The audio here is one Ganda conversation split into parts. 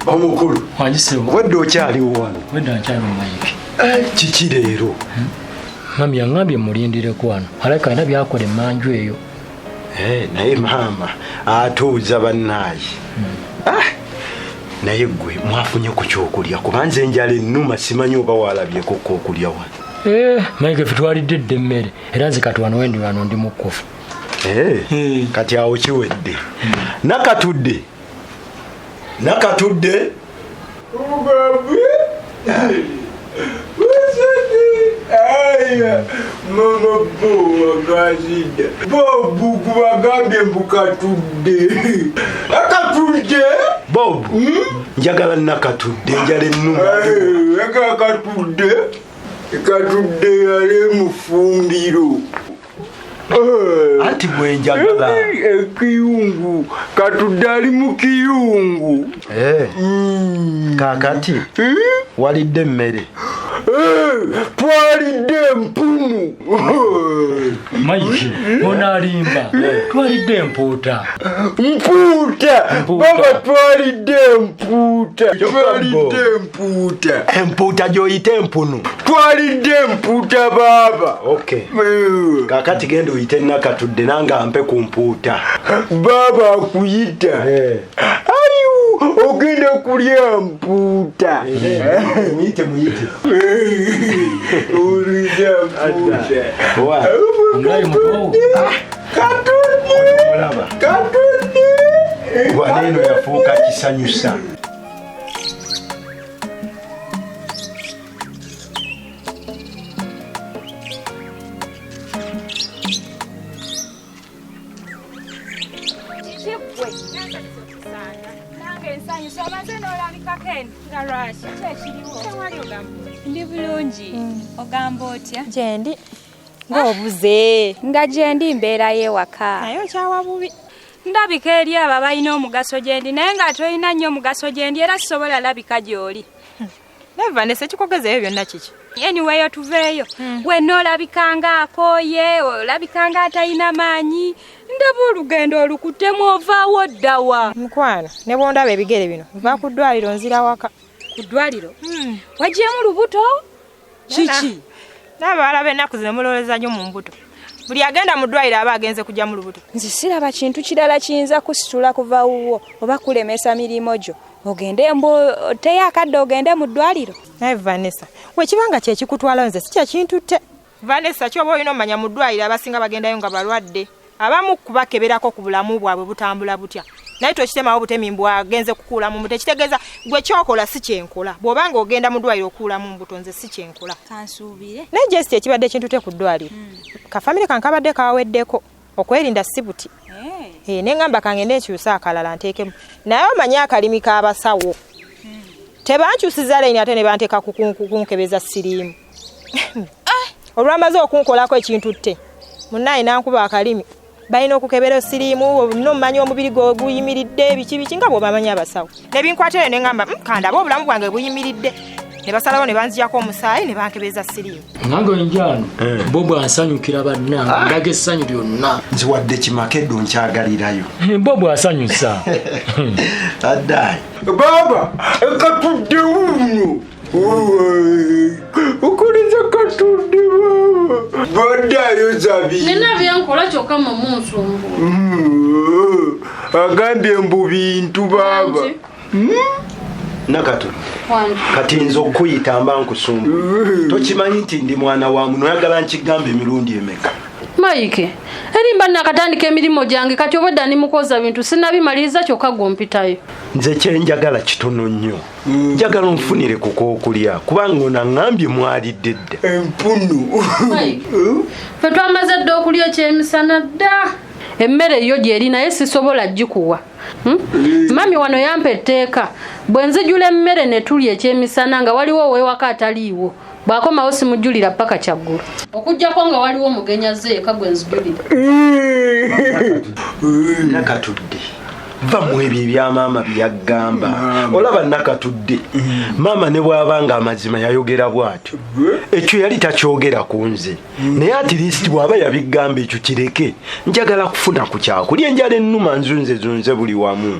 Omukulu. Wanjisebo. Wadde okyaliwo wano. Wedda nkyali Mike. Kiki leero? Mami yangambye mulindireko wano. Aleka alina byakola emmanju eyo. Naye maama atuuza bannaayi. Naye gwe mwafunye ku kyokulya kuba nze enjala ennuma simanyi oba walabyeko k'okulya wano. Mike ffe twalidde dde emmere era nze kati wano wendi wano ndi mukofu. Kati awo kiwedde. Nakatudde. Mama Boa Gazida. Bobu kubagambye mbukatudde. Nakatudde. Bob. Njagala nakatudde njale nnuma. Katudde yale mufumbiro. Anti bwenjagala. Ekiyungu. Katudde ali mu kiyungu. Kakati. Walidde emmere. Twalidde empunu. Mike, onalimba. Twalidde empuuta. Baba twalidde empuuta. Empuuta gy'oyita empunu. Twalidde empuuta baba. Okay. Kakati genda oyite nakatudde nanga mpe ku mpuuta. Baba akuyita. Ogenda kulya mpuuta. Muyite. Urija mpuuta. Katudde. Waneno yafuuka kisanyusa. Ndi bulungi ogamba otya? Gyendi ng'obuze nga gyendi mbeera y'ewaka naye okyawa bubi. Ndabika eri abo balina omugaso gyendi naye nga tolina nnyo omugaso gyendi era sisobola labika gy'oli. Vanessa ekikogezeeyo byonna kiki? Anyway otuveeyo wenna olabikanga akooye olabikanga atalina maanyi ndaba olugendo olukutemu ovaawo ddawa. Mukwano ne bw'ondaba ebigere bino nva ku ddwaliro nzira waka. Ku ddwaliro? Wagyemu lubuto? Kiki? N'abawala b'ennaku zino mulowooza nnyo mu mbuto. Buli agenda mu ddwaliro aba agenze kujja mu lubuto. Nze siraba kintu kirala kiyinza kusitula kuva wuwo oba kulemesa mirimo gyo. Ogende oteyo akadde ogende mu ddwaliro. Naye Vanessa, wekibanga kye kikutwala nze si kye kintutte. Vanessa ky'oba olina omanya mu ddwaliro abasinga bagendayo nga balwadde. Abamu kubakeberako ku bulamu bwabwe butambula butya. Naye tokitemawo butemi bwagenze kukuula mu mbuto ekitegeeza gwe kyokola si kyenkola. Bw'obanga ogenda mu ddwaliro okuula mu mbuto nze si kyenkola. Kansuubire. Naye Jesse ekibadde kintutte ku ddwaliro. Kafamire kankabadde kaweddeko okwerinda sibuti. N'engamba kange ndekyusa akalala nteekemu. Naye omanyi akalimi k'abasawo. Tebankyusiza layini ate ne banteeka kunkebeza siriimu. Olwamaze okunkolako ekintutte. Munnaye nankuba akalimi. Balina okukebera siriimu n'omanyi omubiri gwo guyimiridde biki nga bw'obamanyi abasawo. Ne binkwatira ne ngamba kandaba obulamu bwange buyimiridde. Ne basalawo ne banzijako omusaayi ne bankebeza siriimu. Nange njano Bobo ansanyukira bannange ndaga essanyu lyonna. Nziwadde kimakeddo nkyagalirayo. Bobo asanyusa. Addaayi. Baba ekatudde wuno. Okuliza katudde baba. Baddayo zabi. Nina byankola kyokka mu nsumbu. Agambye mbu bintu baba. Nakatudde. Kati nzo okuyita mba nkusumbu. Tokimanyi nti ndi mwana wa muno oyagala nkigambe emirundi emeka. Mike, erimba nakatandika emirimu gyange kati obadde ni mukoza bintu sinabimaliriza kyokka gompitayo. Nze kyenjagala kitono nnyo. Njagala onfunire ku k'okulya kubanga onaŋŋambye mwalidde dda. Empunu. Ffe twamaze dda okulya ekyemisana dda. Emmere yo gyeri naye sisobola gikuwa. Mami wano yampa etteeka bwe nzijula emmere ne tulya ekyemisana nga waliwo ow'ewaka ataliiwo. Bwakomawo simujulira paka kyaggulu. Okujjako nga waliwo omugenya zeeka gwe nzijulira. Nakatudde. va mu ebyo ebya maama byagamba olaba nakatudde maama ne bw'abanga amazima yayogera bw'atyo ekyo yali takyogera ku nze naye atirisiti bw'aba yabigamba ekyo kireke njagala kufuna ku kyakulya enjala ennuma nzunze buli wamu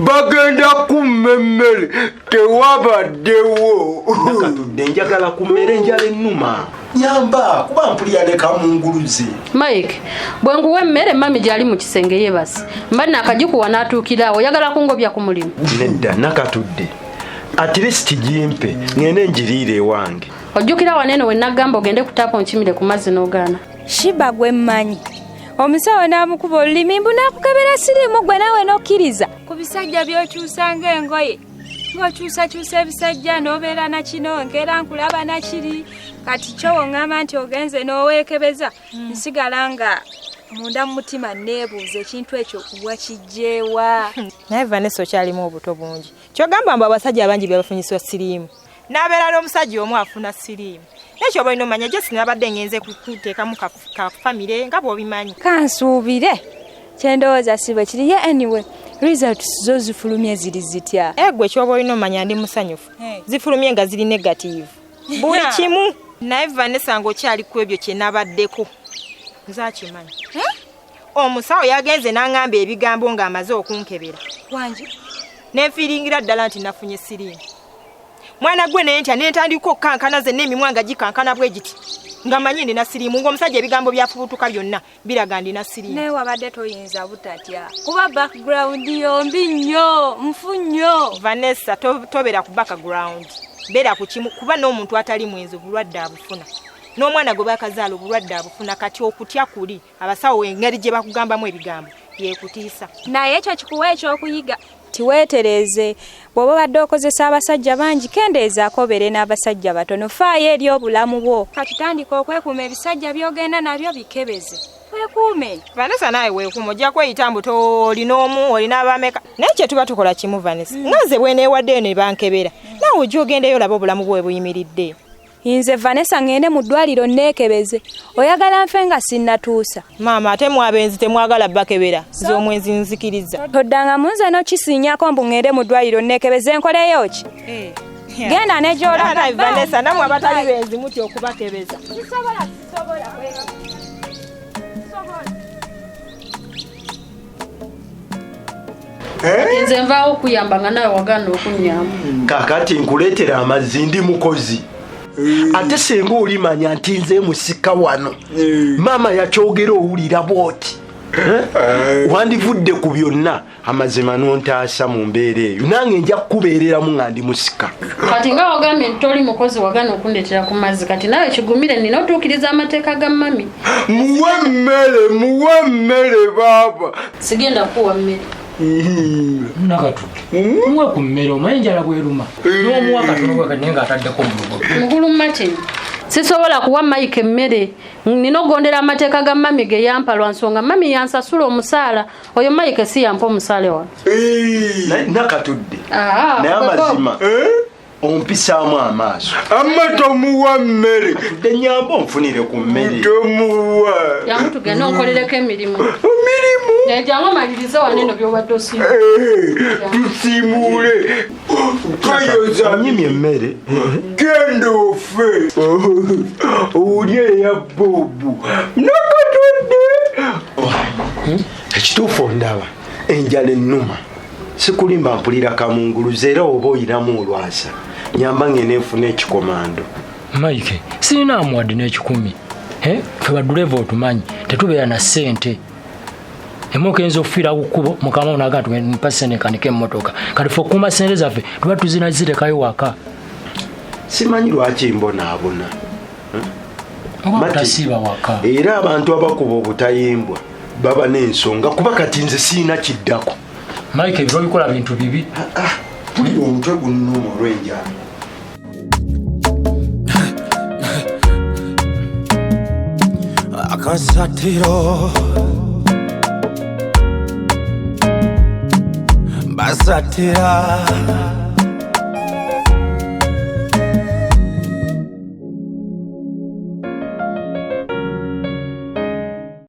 bagenda kumma emmere tewabaddewo nakatudde njagala ku mmere enjala ennuma nyamba kuba mpulira ne kamunguluze Mike bwe nguwa emmere mami gyali mu kisenge yeebasi mbali nakagikuwa n'atuukirawo oyagala kungobya ku mulimu nedda nakatudde atirisiti gimpe ngende njiriire ewange ojjukira waneeno we nagamba ogende kutaapa onkimire ku mazzi n'ogaana Shiba gwe mmanyi omusawo n'amukuba olulimi mbu n'akukebera siriimu gwe nawe n'okkiriza ku bisajja by'okyusa ng'engoye ng'okyusakyusa ebisajja n'obeera na kino nkeera nkulaba nakiri kati kyo woŋŋamba nti ogenze n'oweekebeza nsigala nga munda mu mutima neebuuza ekintu ekyo kuwa kijjeewa naye Vanessa okyalimu obuto bungi kyogamba mbu abasajja abangi byabafunyiswa siriimu n'abeera n'omusajja omu afuna siriimu nekyo oba olina omanya gye sinabadde ngenze kuteekamu kafamire nga bw'obimanyi kansuubire kyendowooza si bwe kiri ye anyway results zo zifulumye ziri zitya egwe kyoba olina omanya ndi musanyufu zifulumye nga ziri negative buli kimu naye Vanessa ng'okyali ku ebyo kye nabaddeko nzakimanyi omusawo yagenze n'aŋŋamba ebigambo ng'amaze okunkebera wangi nenfiiringira ddala nti nafunye siriimu mwana gwe naye ntya nentandika okukankana zenna emimwa nga gikankana bwe giti nga manyi ndina siriimu ng'omusajja ebigambo byafubutuka byonna biraga ndina siriimu naye wabadde toyinza butatya kuba background yombi nnyo nfu nnyo Vanessa tobeera ku background beera ku kimu kuba n'omuntu atali mwenzi obulwadde abufuna n'omwana gwe bakazaala obulwadde abufuna kati okutya kuli abasawo engeri gye bakugambamu ebigambo yeekutiisa naye ekyo kikuwa ekyokuyiga tiweetereze bw'oba badde okozesa abasajja bangi kendeezaako obeere n'abasajja batono faayo eri obulamu bwo kati tandika okwekuuma ebisajja by'ogenda nabyo bikebeze weekuume Vanessa naawe weekuuma ojja kweyita mbu olina omu olina abameka naye kye tuba tukola kimu Vanessa nga nze bweneewaddeyo ne bankebera naawe ojja ogendeyo olaba obulamu bwe buyimiridde nze Vanessa ngende mu ddwaliro neekebeze oyagala nfe nga sinnatuusa maama ate mwabenzi temwagala bakebera nze omwenzi nzikiriza toddanga munze n'okisiinyako mbu ngende mu ddwaliro neekebeze nkoleyo ki genda nejolaga Vanessa namwe abatali benzi mutya okubakebeza nze nvaawo okuyamba nga nawe wagaana okunyamba kakati nkuleetera amazzi ndi mukozi ate senga olimanya nti nze musika wano maama yakyogera owulira bwoti wandivudde ku byonna amazima nontaasa mu mbeera eyo nange nja kukubeereramu nga ndi musika kati nga wagambye nti toli mukozi wagaana okundetera ku mazzi kati nawe kigumire nina otuukiriza amateeka ga mami muwe mmere baaba sigenda kuwa mmere nakatudde muwe ku mmere omanyi njala bweruma n'omuwa katono bwe naye ng'ataddeko mulugo muguluma kino sisobola kuwa Mike emmere nina ogondera amateeka ga mami ge yampa lwa nsonga mami yansasula omusaala oyo Mike si yampa omusaale wano nakatudde naye amazima ompisaamu amaaso amatomuwa mmere tudde nyamba onfunire ku mmere tomuwa jangu tugende onkolereko emirimu jangu omalirize waneno byobadde osiima tusimuule twayoza nyimye emmere genda ofe owulye eya bobu nakatudde ekituufu ondaba enjala ennuma sikulimba mpulira kamunguluze era oba oyiramu olwasa nyamba ngene nfuna ekikomando Mike sirina amuwadde n'ekikumi fe baduleva otumanyi tetubeera na ssente emoka enza okufiira ku kkubo mukama onaga ntupa ssente kanike emmotoka kati fe okuuma ssente zaffe tuba tuzina zirekayo waka simanyi lwaki mbonaabona oba tasiiba waka era abantu abakuba obutayimbwa baba n'ensonga kuba kati nze siina kiddako Mike ebiro bikola bintu bibi pulira omutwe gunnuma olw'enjala AKASATTIRO basatira